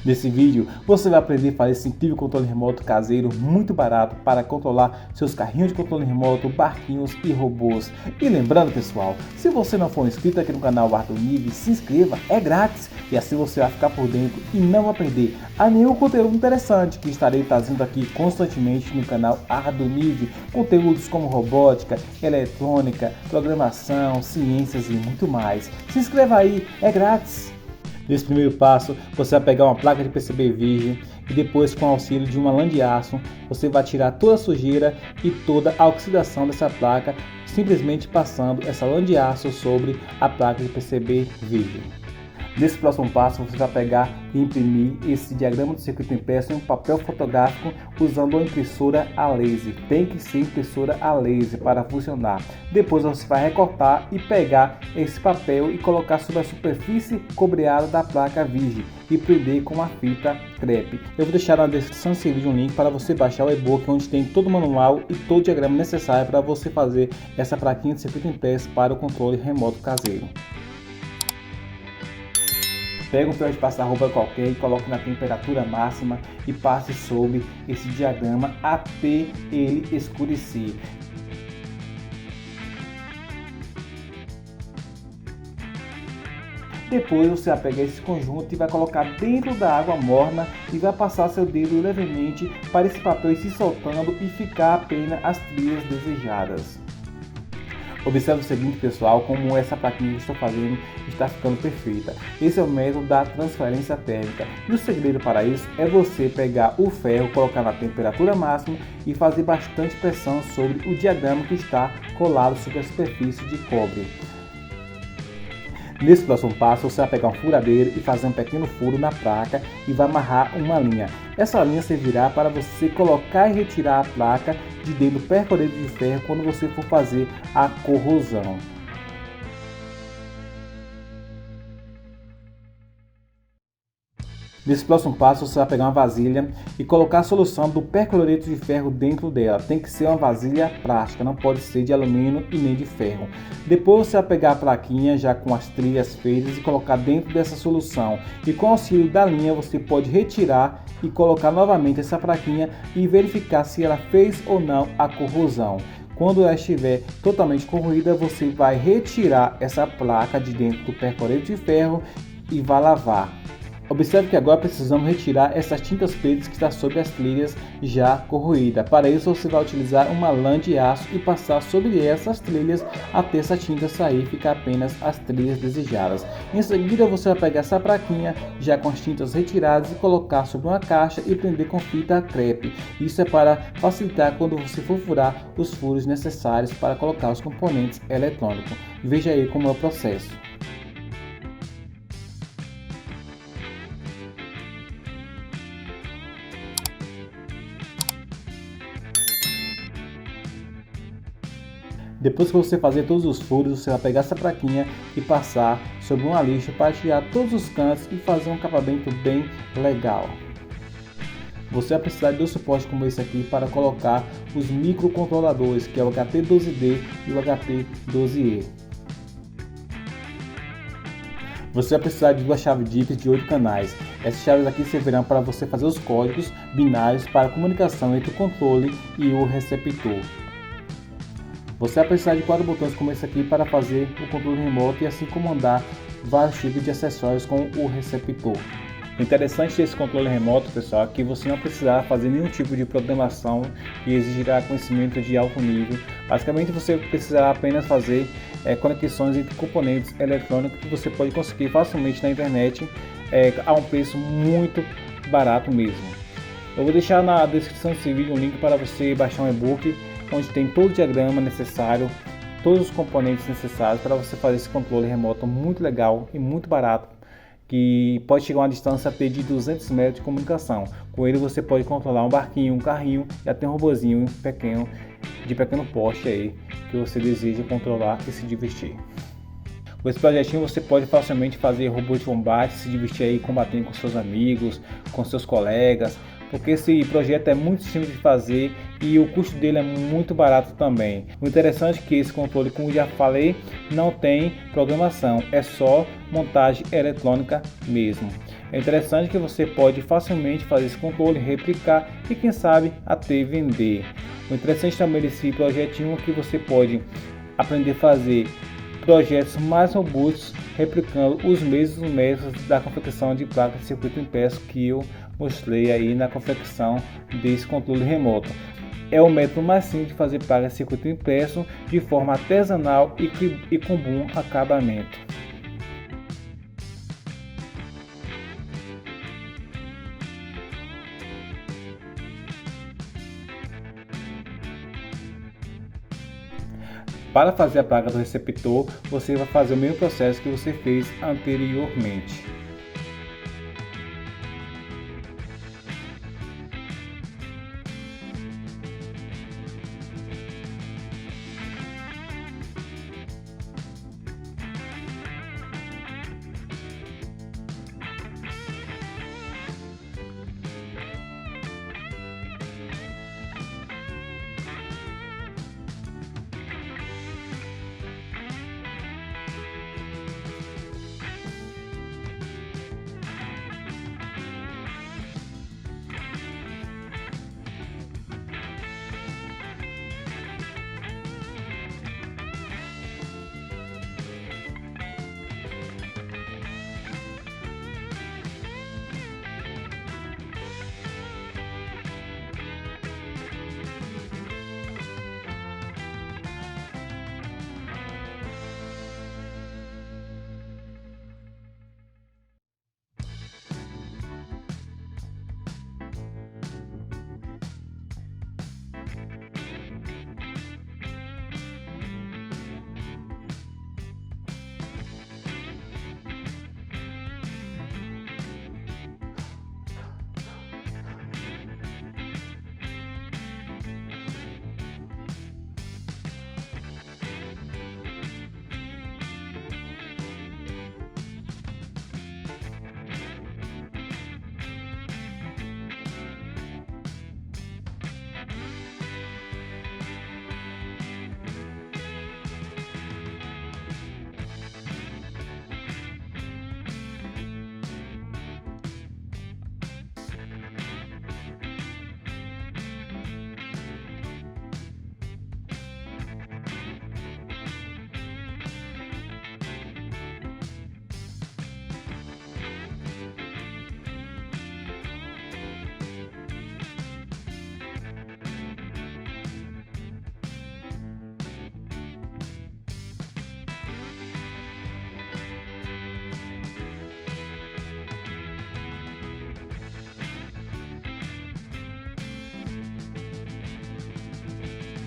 Nesse vídeo você vai aprender a fazer esse incrível controle remoto caseiro muito barato para controlar seus carrinhos de controle remoto, barquinhos e robôs. E lembrando, pessoal, se você não for inscrito aqui no canal Ardonive, se inscreva, é grátis e assim você vai ficar por dentro e não vai perder a nenhum conteúdo interessante que estarei trazendo aqui constantemente no canal Ardonive. Conteúdos como robótica, eletrônica, programação, ciências e muito mais. Se inscreva aí, é grátis! Nesse primeiro passo, você vai pegar uma placa de PCB virgem e depois, com o auxílio de uma lã de aço, você vai tirar toda a sujeira e toda a oxidação dessa placa, simplesmente passando essa lã de aço sobre a placa de PCB virgem. Nesse próximo passo, você vai pegar e imprimir esse diagrama do circuito impresso em um papel fotográfico usando uma impressora a laser. Tem que ser impressora a laser para funcionar. Depois você vai recortar e pegar esse papel e colocar sobre a superfície cobreada da placa virgem e prender com uma fita crepe. Eu vou deixar na descrição desse vídeo um link para você baixar o e-book onde tem todo o manual e todo o diagrama necessário para você fazer essa plaquinha de circuito impresso para o controle remoto caseiro. Pega um ferro de passar roupa qualquer e coloque na temperatura máxima e passe sobre esse diagrama até ele escurecer. Depois você vai pegar esse conjunto e vai colocar dentro da água morna e vai passar seu dedo levemente para esse papel ir se soltando e ficar apenas as trilhas desejadas. Observe o seguinte, pessoal, como essa plaquinha que estou fazendo está ficando perfeita. Esse é o método da transferência térmica. E o segredo para isso é você pegar o ferro, colocar na temperatura máxima e fazer bastante pressão sobre o diagrama que está colado sobre a superfície de cobre. Nesse próximo passo, você vai pegar um furadeiro e fazer um pequeno furo na placa e vai amarrar uma linha. Essa linha servirá para você colocar e retirar a placa de dentro do percorrente de ferro quando você for fazer a corrosão. Nesse próximo passo, você vai pegar uma vasilha e colocar a solução do percloreto de ferro dentro dela. Tem que ser uma vasilha plástica, não pode ser de alumínio e nem de ferro. Depois você vai pegar a plaquinha já com as trilhas feitas e colocar dentro dessa solução. E com o auxílio da linha você pode retirar e colocar novamente essa plaquinha e verificar se ela fez ou não a corrosão. Quando ela estiver totalmente corroída, você vai retirar essa placa de dentro do percorrente de ferro e vai lavar. Observe que agora precisamos retirar essas tintas pretas que está sobre as trilhas já corroídas. Para isso você vai utilizar uma lã de aço e passar sobre essas trilhas até essa tinta sair e ficar apenas as trilhas desejadas. Em seguida você vai pegar essa plaquinha já com as tintas retiradas e colocar sobre uma caixa e prender com fita crepe. Isso é para facilitar quando você for furar os furos necessários para colocar os componentes eletrônicos. Veja aí como é o processo. Depois que você fazer todos os furos, você vai pegar essa plaquinha e passar sobre uma lixa para tirar todos os cantos e fazer um acabamento bem legal. Você vai precisar de um suporte como esse aqui para colocar os microcontroladores, que é o HT12D e o HT12E. Você vai precisar de duas chaves DIPS de 8 canais. Essas chaves aqui servirão para você fazer os códigos binários para a comunicação entre o controle e o receptor. Você vai precisar de 4 botões como esse aqui para fazer o controle remoto e assim comandar vários tipos de acessórios com o receptor. O interessante desse controle remoto, pessoal, é que você não precisará fazer nenhum tipo de programação que exigirá conhecimento de alto nível. Basicamente você precisará apenas fazer conexões entre componentes eletrônicos que você pode conseguir facilmente na internet a um preço muito barato mesmo. Eu vou deixar na descrição desse vídeo um link para você baixar um e-book onde tem todo o diagrama necessário, todos os componentes necessários para você fazer esse controle remoto muito legal e muito barato, que pode chegar a uma distância até de 200 metros de comunicação. Com ele você pode controlar um barquinho, um carrinho e até um robozinho pequeno, de pequeno porte aí, que você deseja controlar e se divertir. Com esse projetinho você pode facilmente fazer robô de combate, se divertir aí combatendo com seus amigos, com seus colegas, porque esse projeto é muito simples de fazer e o custo dele é muito barato também. O interessante é que esse controle, como já falei, não tem programação, é só montagem eletrônica mesmo. É interessante que você pode facilmente fazer esse controle, replicar e quem sabe até vender. O interessante também desse projetinho é que você pode aprender a fazer projetos mais robustos, replicando os mesmos métodos da confecção de placas de circuito impresso que eu mostrei aí na confecção desse controle remoto. É o método mais simples de fazer placas de circuito impresso de forma artesanal e com bom acabamento. Para fazer a placa do receptor, você vai fazer o mesmo processo que você fez anteriormente.